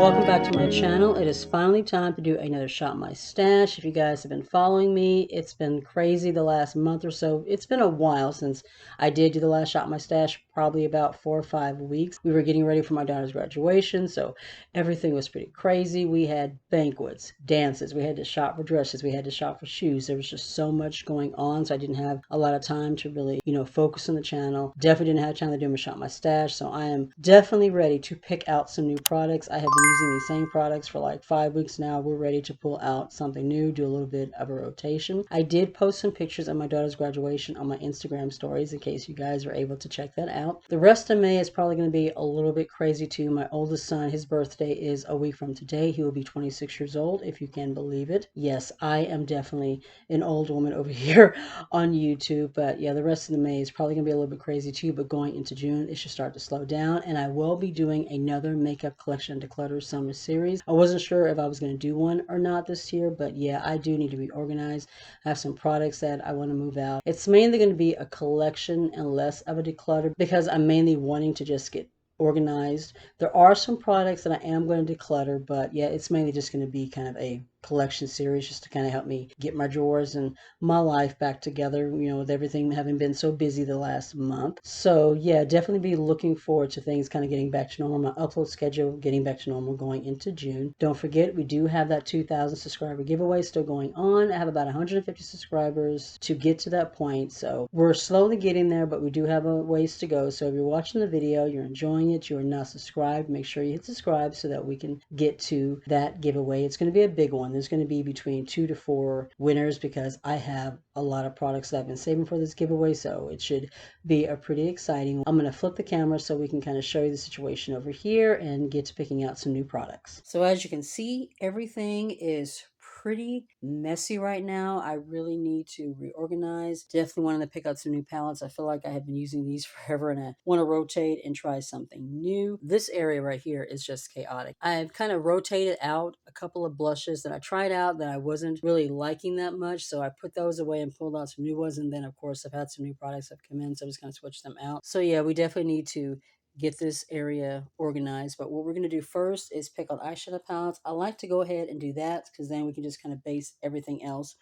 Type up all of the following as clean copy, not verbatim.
Welcome back to my channel. It is finally time to do another Shop My Stash. If you guys have been following me, it's been crazy the last month or so. It's been a while since I did do the last Shop My Stash, probably about 4 or 5 weeks. We were getting ready for my daughter's graduation, so everything was pretty crazy. We had banquets, dances, we had to shop for dresses, we had to shop for shoes. There was just so much going on, so I didn't have a lot of time to really, focus on the channel. Definitely didn't have time to do my Shop My Stash, so I am definitely ready to pick out some new products. I have been using these same products for like 5 weeks now. We're ready to pull out something new, do a little bit of a rotation. I did post some pictures of my daughter's graduation on my Instagram stories in case you guys are able to check that out. The rest of May is probably going to be a little bit crazy too. My oldest son, his birthday is a week from today. He will be 26 years old, if you can believe it. Yes, I am definitely an old woman over here on YouTube. But yeah, the rest of the May is probably going to be a little bit crazy too. But going into June, it should start to slow down. And I will be doing another makeup collection declutter summer series. I wasn't sure if I was going to do one or not this year, but yeah, I do need to reorganize. I have some products that I want to move out. It's mainly going to be a collection and less of a declutter because I'm mainly wanting to just get organized. There are some products that I am going to declutter, but yeah, it's mainly just going to be kind of a collection series just to kind of help me get my drawers and my life back together, with everything having been so busy the last month. So yeah, definitely be looking forward to things kind of getting back to normal. My upload schedule getting back to normal going into June. Don't forget, we do have that 2,000 subscriber giveaway still going on. I have about 150 subscribers to get to that point. So we're slowly getting there, but we do have a ways to go. So if you're watching the video, you're enjoying it, you're not subscribed, make sure you hit subscribe so that we can get to that giveaway. It's going to be a big one. There's going to be between 2 to 4 winners because I have a lot of products that I've been saving for this giveaway, so it should be a pretty exciting one. I'm going to flip the camera so we can kind of show you the situation over here and get to picking out some new products. So as you can see, everything is pretty messy right now. I really need to reorganize. Definitely wanted to pick out some new palettes. I feel like I have been using these forever and I want to rotate and try something new. This area right here is just chaotic. I've kind of rotated out a couple of blushes that I tried out that I wasn't really liking that much, so I put those away and pulled out some new ones. And then of course I've had some new products that have come in, so I'm just going to switch them out. So yeah, we definitely need to get this area organized. But what we're going to do first is pick out eyeshadow palettes. I like to go ahead and do that because then we can just kind of base everything else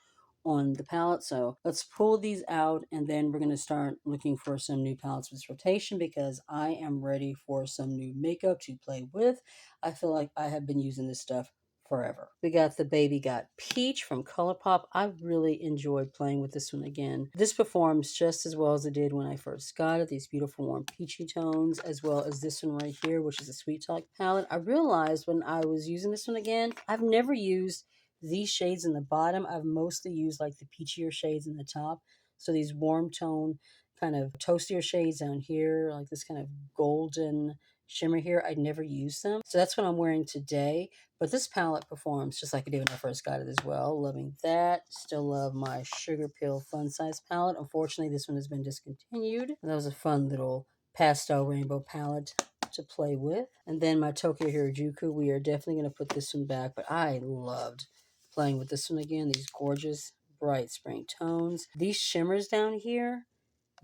on the palette. So let's pull these out and then we're going to start looking for some new palettes for this rotation because I am ready for some new makeup to play with. I feel like I have been using this stuff forever. We got the Baby Got Peach from ColourPop. I really enjoyed playing with this one again. This performs just as well as it did when I first got it. These beautiful warm peachy tones, as well as this one right here, which is a Sweet Talk palette. I realized when I was using this one again, I've never used these shades in the bottom. I've mostly used like the peachier shades in the top. So these warm tone kind of toastier shades down here, like this kind of golden shimmer here, I'd never used them. So that's what I'm wearing today. But this palette performs just like it did when I first got it as well. Loving that. Still love my Sugar Pill Fun Size palette. Unfortunately, this one has been discontinued. That was a fun little pastel rainbow palette to play with. And then my Tokyo Harajuku, we are definitely going to put this one back. But I loved playing with this one again. These gorgeous bright spring tones. These shimmers down here,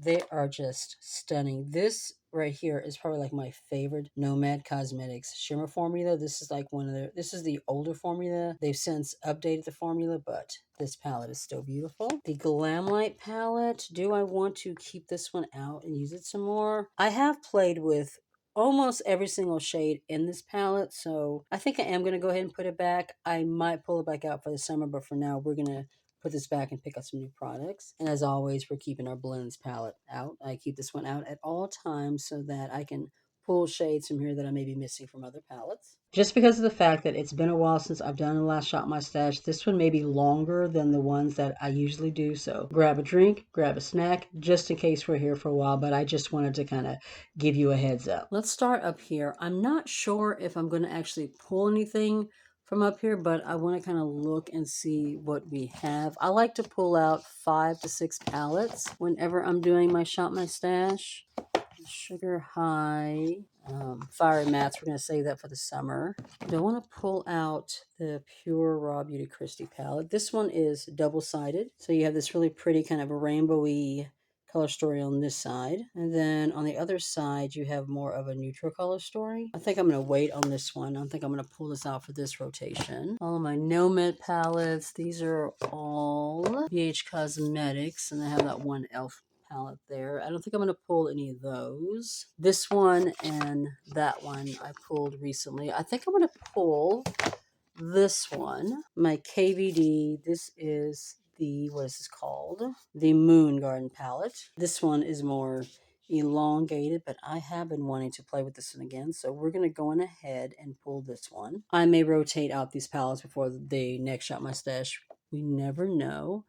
they are just stunning. This right here is probably like my favorite Nomad Cosmetics shimmer formula. This is like this is the older formula. They've since updated the formula, but this palette is still beautiful. The Glamlight palette. Do I want to keep this one out and use it some more? I have played with almost every single shade in this palette, so I think I am going to go ahead and put it back. I might pull it back out for the summer, but for now we're going to put this back and pick up some new products. And as always, we're keeping our blends palette out. I keep this one out at all times so that I can pull shades from here that I may be missing from other palettes. Just because of the fact that it's been a while since I've done the last Shop My Stash, this one may be longer than the ones that I usually do. So grab a drink, grab a snack, just in case we're here for a while. But I just wanted to kind of give you a heads up. Let's start up here. I'm not sure if I'm going to actually pull anything from up here, but I want to kind of look and see what we have. I like to pull out 5 to 6 palettes whenever I'm doing my Shop My Stash. Sugar High, Fiery Mattes, we're going to save that for the summer. I want to pull out the Pure Raw Beauty Christie palette. This one is double-sided, so you have this really pretty kind of rainbowy color story on this side. And then on the other side, you have more of a neutral color story. I think I'm going to wait on this one. I think I'm going to pull this out for this rotation. All of my Nomad palettes. These are all BH Cosmetics, and I have that one e.l.f. palette there. I don't think I'm going to pull any of those. This one and that one I pulled recently. I think I'm going to pull this one, my KVD. This is the, what is this called? The Moon Garden palette. This one is more elongated, but I have been wanting to play with this one again, so we're going to go on ahead and pull this one. I may rotate out these palettes before the next Shop My Stash. We never know.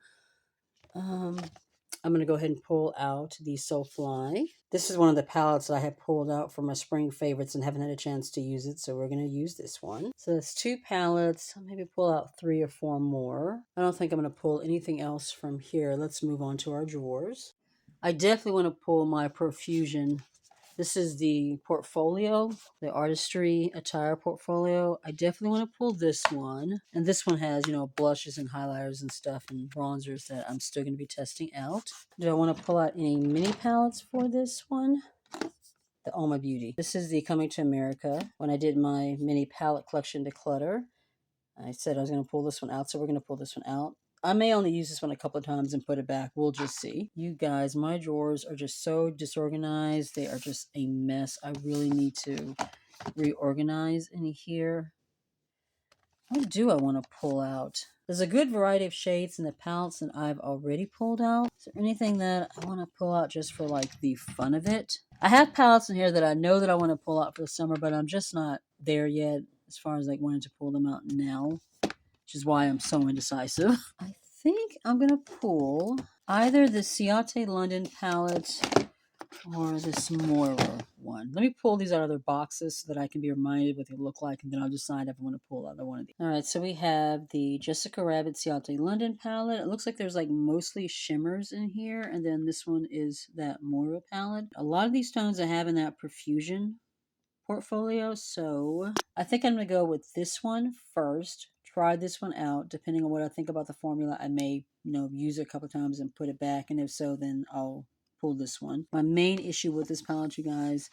I'm going to go ahead and pull out the Soulfly. This is one of the palettes that I have pulled out for my spring favorites and haven't had a chance to use it, so we're going to use this one. So that's 2 palettes. I'll maybe pull out 3 or 4 more. I don't think I'm going to pull anything else from here. Let's move on to our drawers. I definitely want to pull my Profusion. This is the portfolio, the Artistry Attire portfolio. I definitely want to pull this one. And this one has, you know, blushes and highlighters and stuff and bronzers that I'm still going to be testing out. Do I want to pull out any mini palettes for this one? The Oh My Beauty. This is the Coming to America. When I did my mini palette collection Declutter, I said I was going to pull this one out, so we're going to pull this one out. I may only use this one a couple of times and put it back. We'll just see. You guys, my drawers are just so disorganized. They are just a mess. I really need to reorganize in here. What do I want to pull out? There's a good variety of shades in the palettes that I've already pulled out. Is there anything that I want to pull out just for like the fun of it? I have palettes in here that I know that I want to pull out for the summer, but I'm just not there yet as far as like wanting to pull them out now, which is why I'm so indecisive. I think I'm going to pull either the Ciate London palette or this Moira one. Let me pull these out of their boxes so that I can be reminded what they look like, and then I'll decide if I want to pull either one of these. All right, so we have the Jessica Rabbit Ciate London palette. It looks like there's like mostly shimmers in here, and then this one is that Moira palette. A lot of these tones I have in that Profusion portfolio, so I think I'm going to go with this one first. Try this one out. Depending on what I think about the formula, I may, you know, use it a couple times and put it back, and if so, then I'll pull this one. My main issue with this palette, you guys,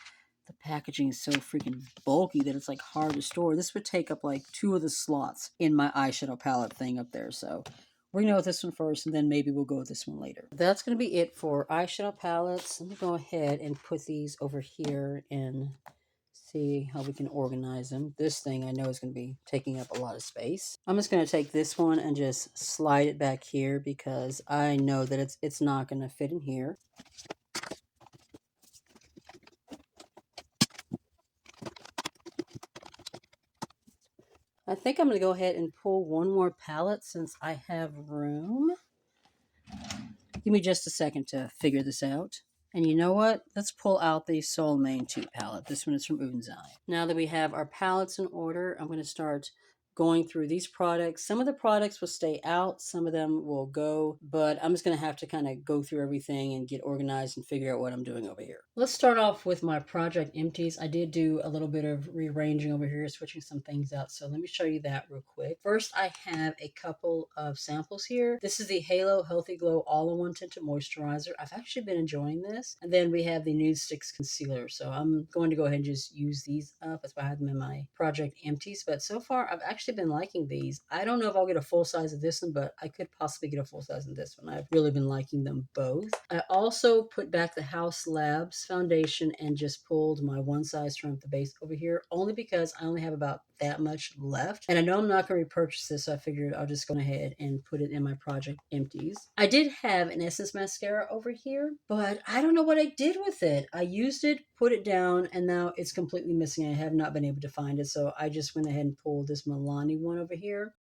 the packaging is so freaking bulky that it's like hard to store. This would take up like 2 of the slots in my eyeshadow palette thing up there, so we're going to go with this one first, and then maybe we'll go with this one later. That's going to be it for eyeshadow palettes. Let me go ahead and put these over here and see how we can organize them. This thing I know is going to be taking up a lot of space. I'm just going to take this one and just slide it back here because I know that it's not going to fit in here. I think I'm going to go ahead and pull one more palette since I have room. Give me just a second to figure this out. And you know what? Let's pull out the Soul Main 2 palette. This one is from Unzai. Now that we have our palettes in order, I'm going to start going through these products. Some of the products will stay out, some of them will go, but I'm just going to have to kind of go through everything and get organized and figure out what I'm doing over here. Let's start off with my project empties. I did do a little bit of rearranging over here, switching some things out, so let me show you that real quick. First, I have a couple of samples here. This is the Halo Healthy Glow All-in-One Tinted Moisturizer. I've actually been enjoying this. And then we have the Nude Sticks Concealer, so I'm going to go ahead and just use these up. That's why I have them in my project empties, but so far I've actually been liking these. I don't know if I'll get a full size of this one, but I could possibly get a full size of this one. I've really been liking them both. I also put back the House Labs foundation and just pulled my one size from the base over here, only because I only have about that much left. And I know I'm not going to repurchase this, so I figured I'll just go ahead and put it in my project empties. I did have an Essence mascara over here, but I don't know what I did with it. I used it, put it down, and now it's completely missing. I have not been able to find it, so I just went ahead and pulled this Milani one over here.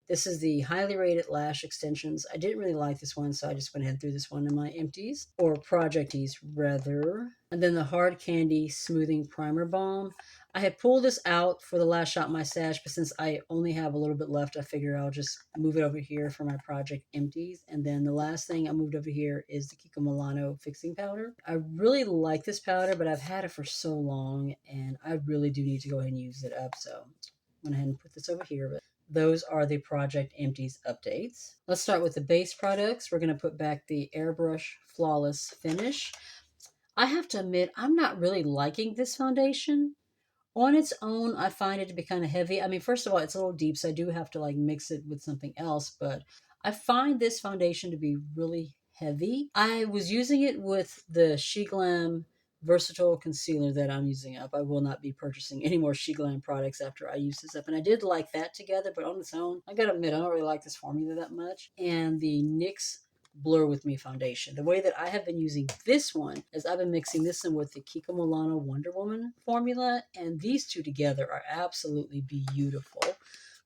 This is the Highly Rated Lash Extensions. I didn't really like this one, so I just went ahead and threw this one in my empties, or projecties rather. And then the Hard Candy Smoothing Primer Balm. I had pulled this out for the last Shop My Stash, but since I only have a little bit left, I figure I'll just move it over here for my project empties. And then the last thing I moved over here is the Kiko Milano Fixing Powder. I really like this powder, but I've had it for so long, and I really do need to go ahead and use it up, so I went ahead and put this over here. But those are the Project Empties updates. Let's start with the base products. We're going to put back the Airbrush Flawless Finish. I have to admit, I'm not really liking this foundation. On its own, I find it to be kind of heavy. I mean, first of all, it's a little deep, so I do have to like mix it with something else, but I find this foundation to be really heavy. I was using it with the She Glam versatile concealer that I'm using up. I will not be purchasing any more She Glam products after I use this up. And I did like that together, but on its own, I gotta admit, I don't really like this formula that much. And the NYX Blur With Me foundation. The way that I have been using this one is I've been mixing this in with the Kiko Milano Wonder Woman formula, and these two together are absolutely beautiful.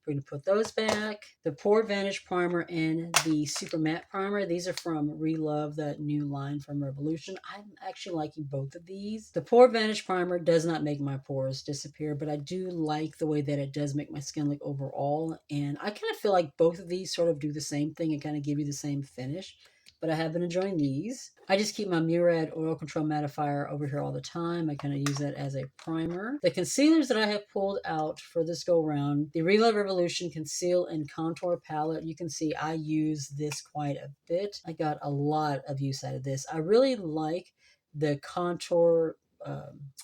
We're going to put those back. The Pore Vanish Primer and the Super Matte Primer. These are from Relove, that new line from Revolution. I'm actually liking both of these. The Pore Vanish Primer does not make my pores disappear, but I do like the way that it does make my skin look overall. And I kind of feel like both of these sort of do the same thing and kind of give you the same finish. But I have been enjoying these. I just keep my Murad Oil Control Mattifier over here all the time. I kind of use that as a primer. The concealers that I have pulled out for this go round, the Relove Revolution Conceal and Contour Palette. You can see I use this quite a bit. I got a lot of use out of this. I really like the contour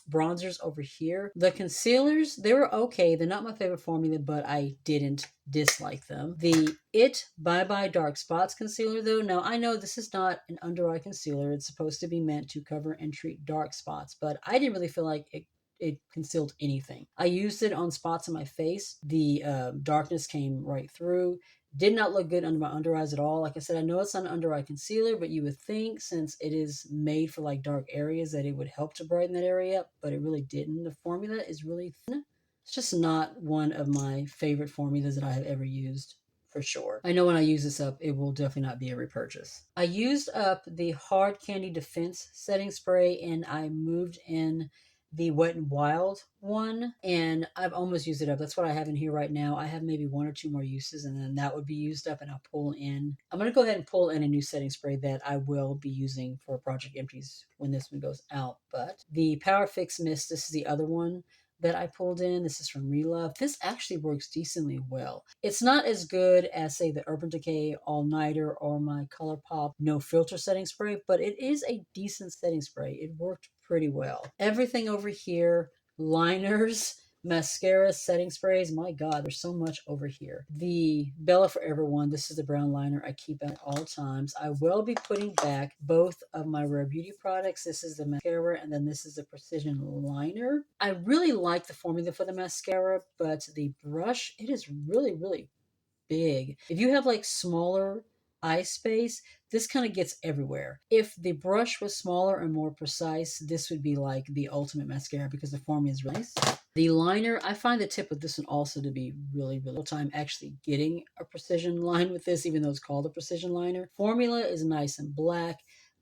bronzers over here. The concealers, they were okay. They're not my favorite formula, but I didn't dislike them. The Bye Bye Dark Spots concealer, though, now I know this is not an under eye concealer. It's supposed to be meant to cover and treat dark spots, but I didn't really feel like it concealed anything. I used it on spots on my face. The darkness came right through. Did not look good under my under eyes at all. Like I said, I know it's not an under eye concealer, but you would think since it is made for like dark areas that it would help to brighten that area up, but it really didn't. The formula is really thin. It's just not one of my favorite formulas that I have ever used, for sure. I know when I use this up, it will definitely not be a repurchase. I used up the Hard Candy Defense setting spray and I moved in the Wet n Wild one, and I've almost used it up. That's what I have in here right now. I have maybe one or two more uses, and then that would be used up, and I'll pull in. I'm going to go ahead and pull in a new setting spray that I will be using for Project Empties when this one goes out. But the Power Fix Mist, this is the other one that I pulled in. This is from Relove. This actually works decently well. It's not as good as, say, the Urban Decay All Nighter or my ColourPop No Filter setting spray, but it is a decent setting spray. It worked pretty well. Everything over here, liners, mascara, setting sprays. My God, there's so much over here. The Bella Forever one, this is the brown liner I keep at all times. I will be putting back both of my Rare Beauty products. This is the mascara, and then this is the Precision liner. I really like the formula for the mascara, but the brush, it is really, really big. If you have like smaller eye space, this kind of gets everywhere. If the brush was smaller and more precise, this would be like the ultimate mascara because the formula is really nice. The liner, I find the tip of this one also to be really, really time actually getting a precision line with this, even though it's called a precision liner. Formula is nice and black,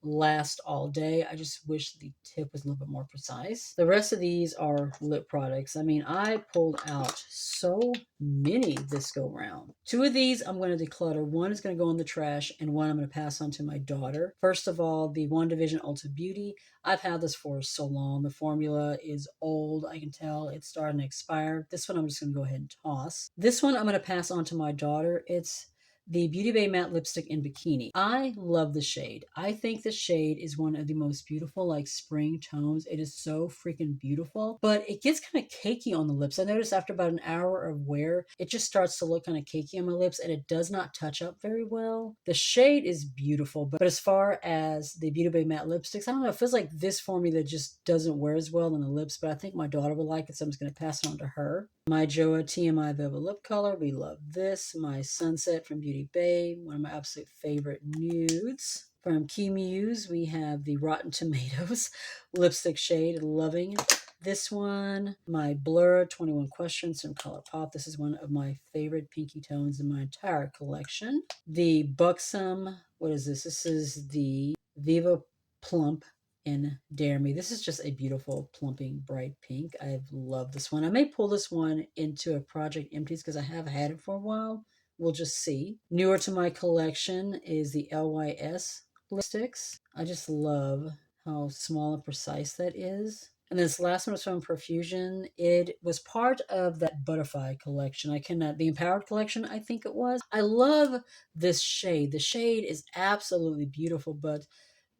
last all day. I just wish the tip was a little bit more precise. The rest of these are lip products. I mean, I pulled out so many this go round. Two of these I'm going to declutter. One is going to go in the trash and one I'm going to pass on to my daughter. First of all, the One Division Ulta Beauty. I've had this for so long. The formula is old. I can tell it's starting to expire. This one I'm just going to go ahead and toss. This one I'm going to pass on to my daughter. It's the Beauty Bay Matte Lipstick in Bikini. I love the shade. I think the shade is one of the most beautiful, like spring tones. It is so freaking beautiful, but it gets kind of cakey on the lips. I noticed after about an hour of wear, it just starts to look kind of cakey on my lips and it does not touch up very well. The shade is beautiful, but as far as the Beauty Bay Matte Lipsticks, I don't know, it feels like this formula just doesn't wear as well on the lips, but I think my daughter will like it, so I'm just going to pass it on to her. My Joa TMI Velvet Lip Color, we love this. My Sunset from Beauty Bay, one of my absolute favorite nudes. From Key Muse, we have the Rotten Tomatoes lipstick shade, loving this one. My Blur 21 Questions from ColourPop. This is one of my favorite pinky tones in my entire collection. The Buxom, what is this? This is the Viva Plump in Dare Me. This is just a beautiful, plumping, bright pink. I've loved this one. I may pull this one into a Project Empties because I have had it for a while. We'll just see. Newer to my collection is the LYS lipsticks. I just love how small and precise that is. And this last one was from Profusion. It was part of that Butterfly collection. The Empowered collection, I think it was. I love this shade. The shade is absolutely beautiful, but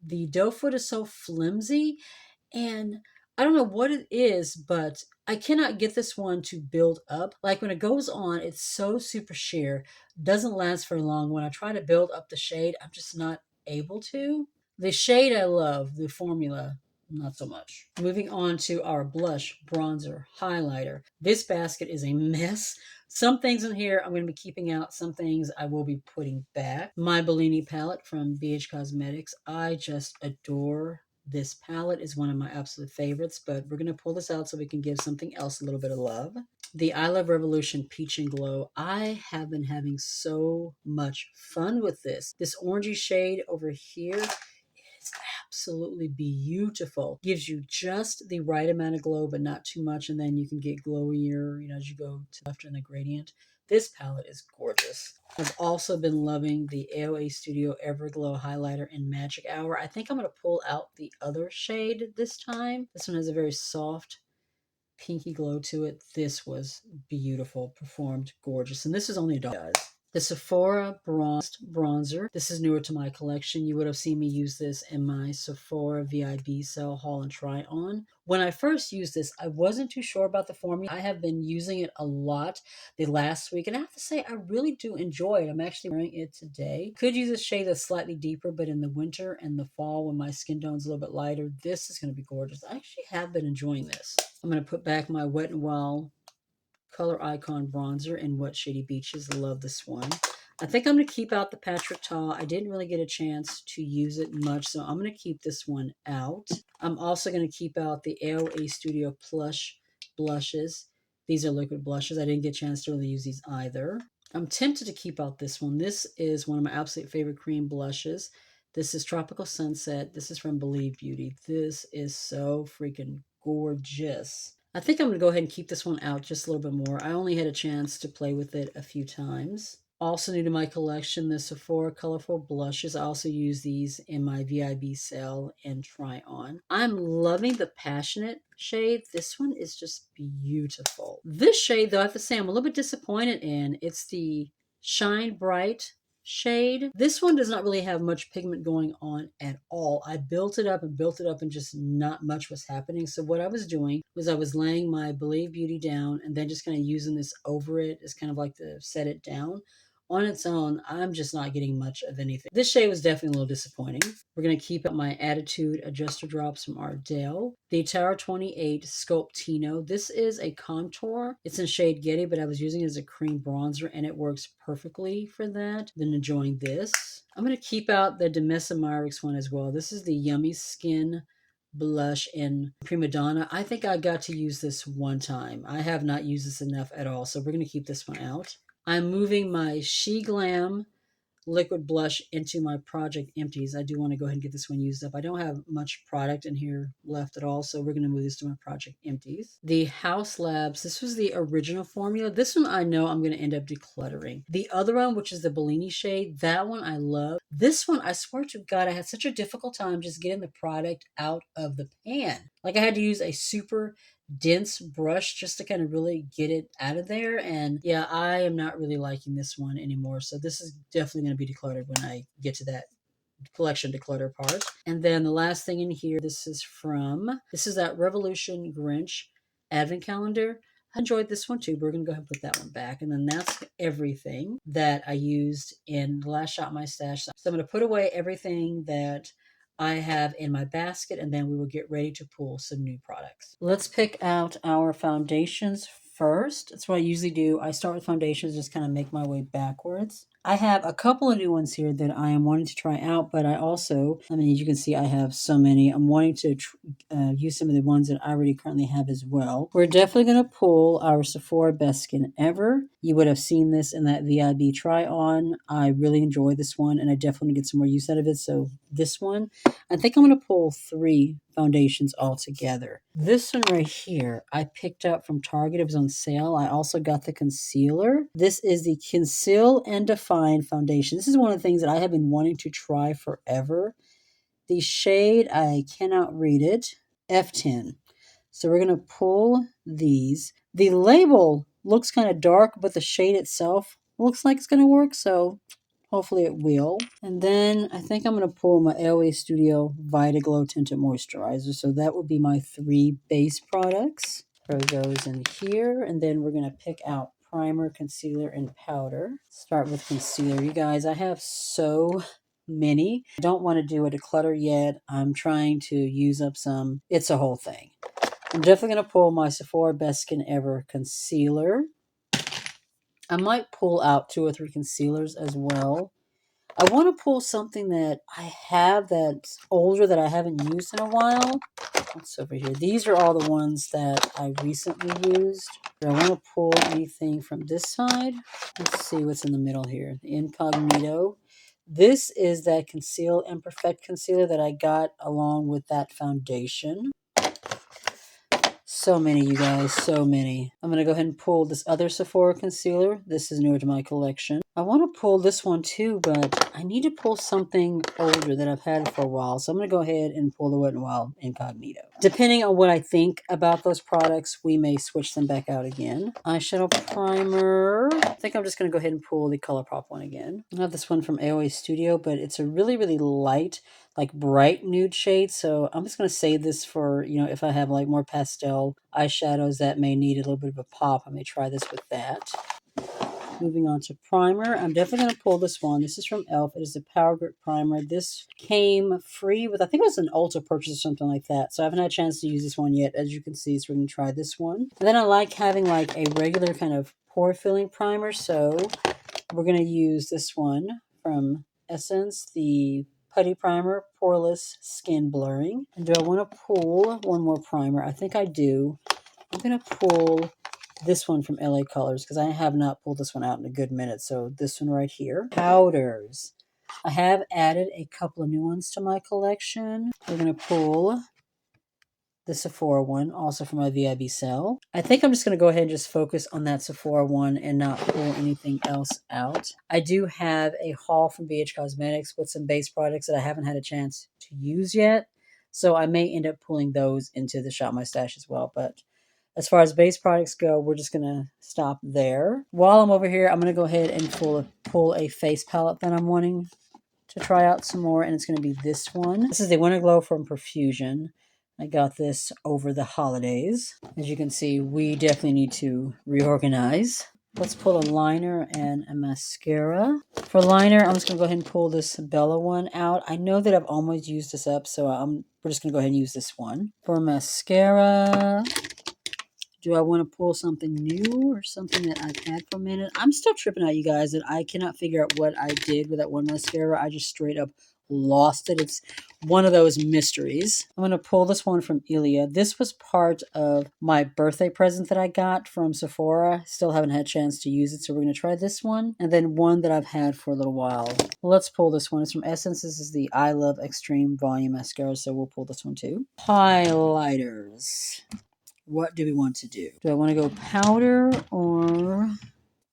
the doe foot is so flimsy, and I don't know what it is, but I cannot get this one to build up. Like when it goes on, it's so super sheer, doesn't last very long. When I try to build up the shade, I'm just not able to. The shade I love, the formula, not so much. Moving on to our blush, bronzer, highlighter. This basket is a mess. Some things in here I'm going to be keeping out. Some things I will be putting back. My Bellini palette from BH Cosmetics. I just adore this palette. Is one of my absolute favorites, but we're going to pull this out so we can give something else a little bit of love. The I Love Revolution Peach and Glow. I have been having so much fun with this. This orangey shade over here, it's absolutely beautiful. Gives you just the right amount of glow, but not too much, and then you can get glowier, as you go to left in the gradient. This palette is gorgeous. I've also been loving the AOA Studio Everglow highlighter in Magic Hour. I think I'm going to pull out the other shade this time. This one has a very soft pinky glow to it. This was beautiful, performed gorgeous, and this is only $1. The Sephora Bronzer. This is newer to my collection. You would have seen me use this in my Sephora VIB sale haul and try on. When I first used this, I wasn't too sure about the formula. I have been using it a lot the last week, and I have to say I really do enjoy it. I'm actually wearing it today. Could use a shade that's slightly deeper, but in the winter and the fall when my skin tone's a little bit lighter, this is going to be gorgeous. I actually have been enjoying this. I'm going to put back my Wet n Wild Color Icon bronzer in Wet Shady Beaches. Love this one. I think I'm going to keep out the Patrick Ta. I didn't really get a chance to use it much, so I'm going to keep this one out. I'm also going to keep out the AOA Studio Plush blushes. These are liquid blushes. I didn't get a chance to really use these either. I'm tempted to keep out this one. This is one of my absolute favorite cream blushes. This is Tropical Sunset. This is from Believe Beauty. This is so freaking gorgeous. I think I'm going to go ahead and keep this one out just a little bit more. I only had a chance to play with it a few times. Also new to my collection, the Sephora Colorful Blushes. I also use these in my VIB sale and try on. I'm loving the Passionate shade. This one is just beautiful. This shade, though, I have to say I'm a little bit disappointed in. It's the Shine Bright shade. This one does not really have much pigment going on at all. I built it up and just not much was happening. So what I was doing was I was laying my Believe Beauty down and then just kind of using this over it as kind of like to set it down. On its own, I'm just not getting much of anything. This shade was definitely a little disappointing. We're going to keep up my Attitude Adjuster Drops from Ardell. The Tower 28 Sculptino. This is a contour. It's in shade Getty, but I was using it as a cream bronzer, and it works perfectly for that. Then enjoying this. I'm going to keep out the Demessa Myricks one as well. This is the Yummy Skin blush in Prima Donna. I think I got to use this one time. I have not used this enough at all, so we're going to keep this one out. I'm moving my She Glam liquid blush into my Project Empties. I do want to go ahead and get this one used up. I don't have much product in here left at all, so we're going to move this to my Project Empties. The House Labs, this was the original formula. This one I know I'm going to end up decluttering. The other one, which is the Bellini shade, that one I love. This one, I swear to God, I had such a difficult time just getting the product out of the pan. Like I had to use a super dense brush just to kind of really get it out of there. And yeah, I am not really liking this one anymore. So this is definitely going to be decluttered when I get to that collection declutter part. And then the last thing in here, this is that Revolution Grinch Advent Calendar. I enjoyed this one too. We're going to go ahead and put that one back. And then that's everything that I used in the last Shop My Stash. So I'm going to put away everything that I have in my basket, and then we will get ready to pull some new products. Let's pick out our foundations first. That's what I usually do. I start with foundations, just kind of make my way backwards. I have a couple of new ones here that I am wanting to try out, but I also, as you can see, I have so many. I'm wanting to use some of the ones that I already currently have as well. We're definitely going to pull our Sephora Best Skin Ever. You would have seen this in that VIB try-on. I really enjoyed this one, and I definitely get some more use out of it. So this one, I think I'm going to pull 3 foundations all together. This one right here, I picked up from Target. It was on sale. I also got the concealer. This is the Conceal and Define foundation. This is one of the things that I have been wanting to try forever. The shade, I cannot read it, F10. So we're going to pull these. The label looks kind of dark, but the shade itself looks like it's going to work. So hopefully it will. And then I think I'm going to pull my LA Studio Vita Glow Tinted Moisturizer. So that would be my 3 base products. Throw those in here. And then we're going to pick out primer, concealer, and powder. Start with concealer. You guys, I have so many. I don't want to do a declutter yet. I'm trying to use up some. It's a whole thing. I'm definitely going to pull my Sephora Best Skin Ever concealer. I might pull out 2 or 3 concealers as well. I want to pull something that I have that's older that I haven't used in a while. What's over here? These are all the ones that I recently used. Do I want to pull anything from this side? Let's see what's in the middle here. The Incognito. This is that Conceal and Perfect concealer that I got along with that foundation. So many, you guys, so many. I'm going to go ahead and pull this other Sephora concealer. This is newer to my collection. I want to pull this one too, but I need to pull something older that I've had for a while. So I'm going to go ahead and pull the Wet n Wild Incognito. Depending on what I think about those products, we may switch them back out again. Eyeshadow primer. I think I'm just going to go ahead and pull the ColourPop one again. I have this one from AOA Studio, but it's a really, really light, like bright nude shade. So I'm just going to save this for, if I have like more pastel eyeshadows that may need a little bit of a pop, I may try this with that. Moving on to primer, I'm definitely going to pull this one. This is from e.l.f. It is a Power Grip Primer. This came free with, I think it was an Ulta purchase or something like that. So I haven't had a chance to use this one yet, as you can see. So we're going to try this one. And then I like having like a regular kind of pore filling primer. So we're going to use this one from Essence, the Putty Primer, Poreless Skin Blurring. And do I want to pull one more primer? I think I do. I'm going to pull this one from LA Colors because I have not pulled this one out in a good minute. So this one right here. Powders. I have added a couple of new ones to my collection. We're going to pull the Sephora one, also from my VIB sale. I think I'm just going to go ahead and just focus on that Sephora one and not pull anything else out. I do have a haul from BH Cosmetics with some base products that I haven't had a chance to use yet. So I may end up pulling those into the Shop My Stash as well. But as far as base products go, we're just going to stop there. While I'm over here, I'm going to go ahead and pull a face palette that I'm wanting to try out some more, and it's going to be this one. This is the Winter Glow from Profusion. I got this over the holidays. As you can see, we definitely need to reorganize. Let's pull a liner and a mascara. For liner, I'm just going to go ahead and pull this Bella one out. I know that I've almost used this up, so we're just going to go ahead and use this one. For mascara, do I want to pull something new or something that I've had for a minute? I'm still tripping out, you guys, that I cannot figure out what I did with that one mascara. I just straight up lost it. It's one of those mysteries. I'm going to pull this one from Ilia. This was part of my birthday present that I got from Sephora. Still haven't had a chance to use it, so we're going to try this one. And then one that I've had for a little while. Let's pull this one. It's from Essence. This is the I Love Extreme Volume Mascara, so we'll pull this one too. Highlighters. What do we want to do? Do I want to go powder or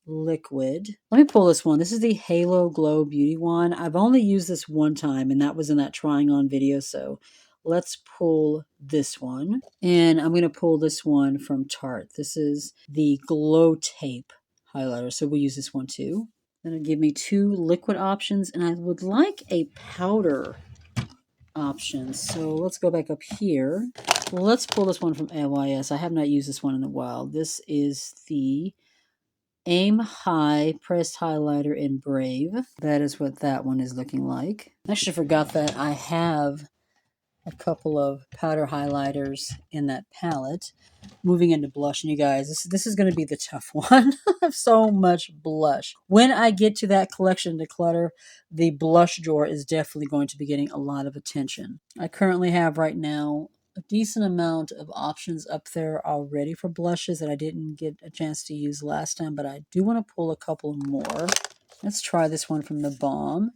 liquid? Let me pull this one. This is the Halo Glow Beauty one. I've only used this one time, and that was in that trying on video. So let's pull this one. And I'm going to pull this one from Tarte. This is the Glow Tape highlighter. So we'll use this one too. That'll give me 2 liquid options, and I would like a powder option. So let's go back up here. Let's pull this one from AYS. I have not used this one in a while. This is the Aim High Pressed Highlighter in Brave. That is what that one is looking like. I actually forgot that I have a couple of powder highlighters in that palette. Moving into blush, and you guys, this is going to be the tough one. I have so much blush. When I get to that collection declutter, the blush drawer is definitely going to be getting a lot of attention. I currently have right now a decent amount of options up there already for blushes that I didn't get a chance to use last time, but I do want to pull a couple more. Let's try this one from The Balm.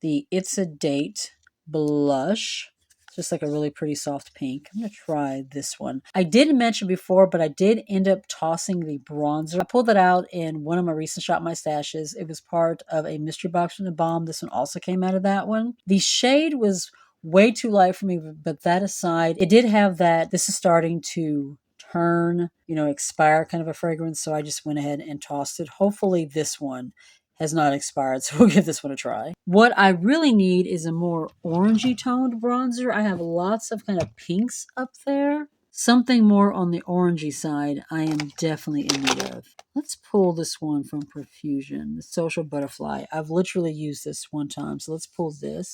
The It's a Date blush. Just like a really pretty soft pink. I'm going to try this one. I didn't mention before, but I did end up tossing the bronzer. I pulled it out in one of my recent Shop My Stashes. It was part of a mystery box from The Balm. This one also came out of that one. The shade was Way too light for me, but that aside, it did have that, this is starting to turn, expire kind of a fragrance, so I just went ahead and tossed it. Hopefully this one has not expired, so we'll give this one a try. What I really need is a more orangey toned bronzer. I have lots of kind of pinks up there. Something more on the orangey side I am definitely in need of. Let's pull this one from Profusion, the Social Butterfly. I've literally used this one time, so let's pull this.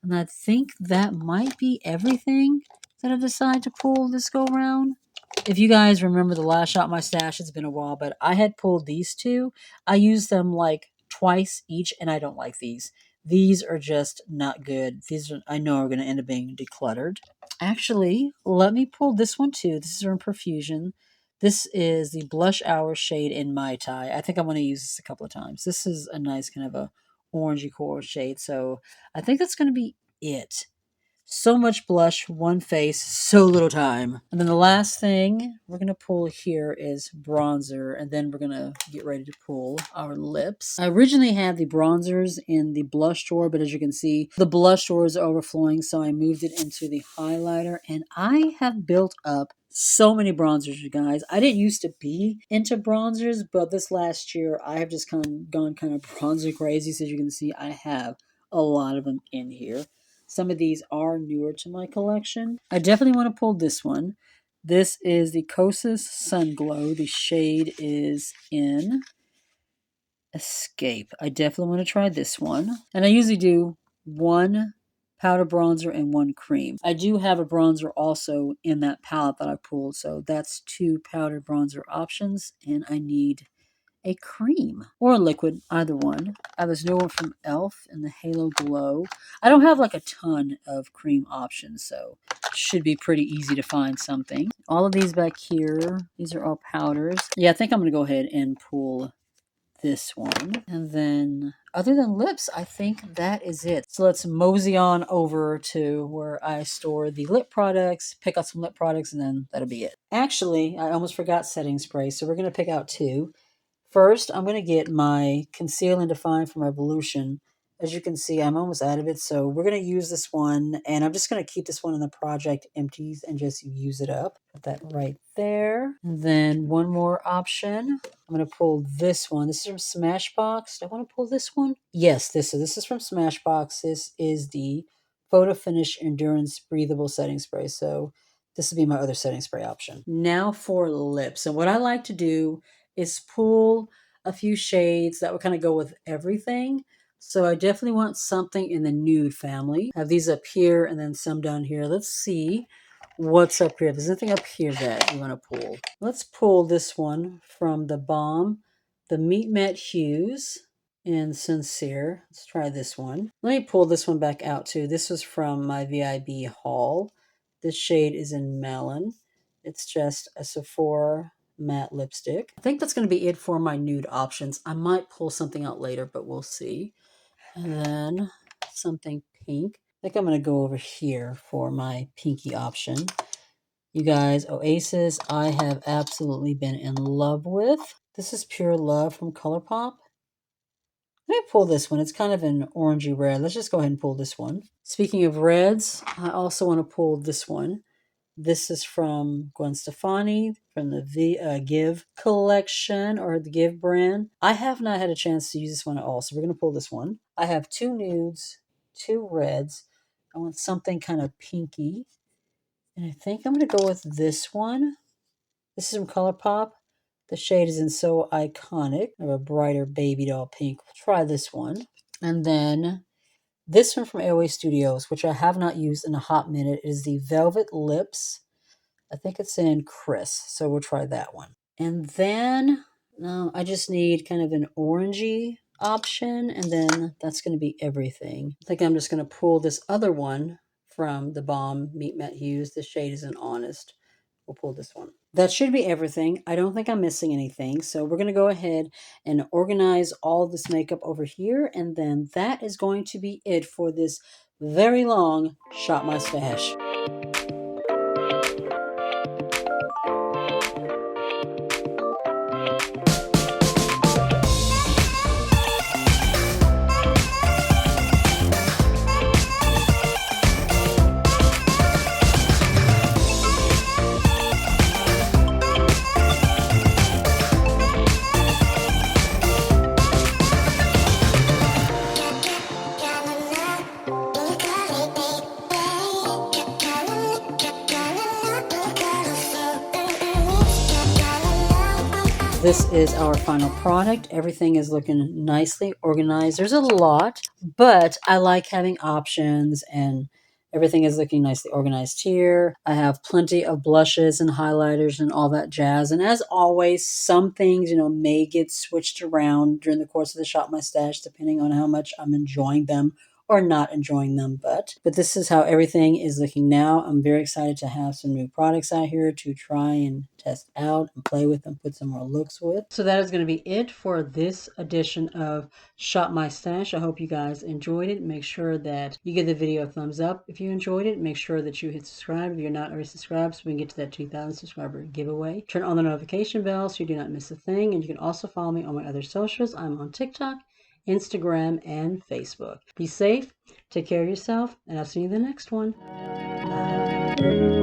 And I think that might be everything that I've decided to pull this go round. If you guys remember the last Shop My Stash, it's been a while, but I had pulled these two. I used them like twice each, and I don't like these. These are just not good. These I know are going to end up being decluttered. Actually, let me pull this one too. This is from Profusion. This is the Blush Hour shade in Mai Tai. I think I'm going to use this a couple of times. This is a nice kind of a orangey coral shade, so I think that's going to be it. So much blush, one face, so little time. And then the last thing we're going to pull here is bronzer, and then we're going to get ready to pull our lips. I originally had the bronzers in the blush drawer, but as you can see, the blush drawer is overflowing, so I moved it into the highlighter, and I have built up so many bronzers, you guys. I didn't used to be into bronzers, but this last year I have just gone kind of bronzer crazy. So as you can see, I have a lot of them in here. Some of these are newer to my collection. I definitely want to pull this one. This is the Kosas Sun Glow. The shade is in Escape. I definitely want to try this one. And I usually do one powder bronzer and one cream. I do have a bronzer also in that palette that I pulled. So that's 2 powder bronzer options. And I need a cream or a liquid, either one. There's no one from e.l.f. in the Halo Glow. I don't have like a ton of cream options, so it should be pretty easy to find something. All of these back here, these are all powders. Yeah, I think I'm going to go ahead and pull this one. And then other than lips, I think that is it. So let's mosey on over to where I store the lip products, pick out some lip products, and then that'll be it. Actually, I almost forgot setting spray, so we're going to pick out 2. First, I'm going to get my Conceal and Define from Revolution. As you can see, I'm almost out of it, so we're going to use this one, and I'm just going to keep this one in the project Empties and just use it up. Put that right there. And then one more option. I'm going to pull this one. This is from Smashbox. Do I want to pull this one? Yes, this is from Smashbox. This is the Photo Finish Endurance Breathable Setting Spray, so this would be my other setting spray option. Now for lips, and what I like to do is pull a few shades that would kind of go with everything. So I definitely want something in the nude family. I have these up here and then some down here. Let's see what's up here. If there's anything up here that you want to pull. Let's pull this one from the Balm, the Meet Matte Hues in Sincere. Let's try this one. Let me pull this one back out too. This was from my VIB haul. This shade is in Melon. It's just a Sephora matte lipstick. I think that's going to be it for my nude options. I might pull something out later, but we'll see. And then something pink. I think I'm going to go over here for my pinky option. You guys, Oasis, I have absolutely been in love with. This is Pure Love from ColourPop. Let me pull this one. It's kind of an orangey red. Let's just go ahead and pull this one. Speaking of reds, I also want to pull this one. This is from Gwen Stefani from the Give collection or the Give brand. I have not had a chance to use this one at all, so we're going to pull this one. I have 2 nudes, 2 reds. I want something kind of pinky. And I think I'm going to go with this one. This is from ColourPop. The shade is in So Iconic. I have a brighter baby doll pink. We'll try this one. And then this one from Airway Studios, which I have not used in a hot minute, is the Velvet Lips. I think it's in Chris, so we'll try that one. And then I just need kind of an orangey option, and then that's going to be everything. I think I'm just going to pull this other one from the Balm Meet Matte Hues. The shade is in Honest. We'll pull this one. That should be everything. I don't think I'm missing anything. So we're going to go ahead and organize all this makeup over here. And then that is going to be it for this very long Shop My Stash. This is our final product. Everything is looking nicely organized. There's a lot, but I like having options, and everything is looking nicely organized here. I have plenty of blushes and highlighters and all that jazz. And as always, some things, may get switched around during the course of the Shop My Stash, depending on how much I'm enjoying them or not enjoying them. But this is how everything is looking now. I'm very excited to have some new products out here to try and test out and play with and put some more looks with. So that is going to be it for this edition of Shop My Stash. I hope you guys enjoyed it. Make sure that you give the video a thumbs up if you enjoyed it. Make sure that you hit subscribe if you're not already subscribed, so we can get to that 2,000 subscriber giveaway. Turn on the notification bell so you do not miss a thing. And you can also follow me on my other socials. I'm on TikTok, Instagram, and Facebook. Be safe, take care of yourself, and I'll see you in the next one. Bye.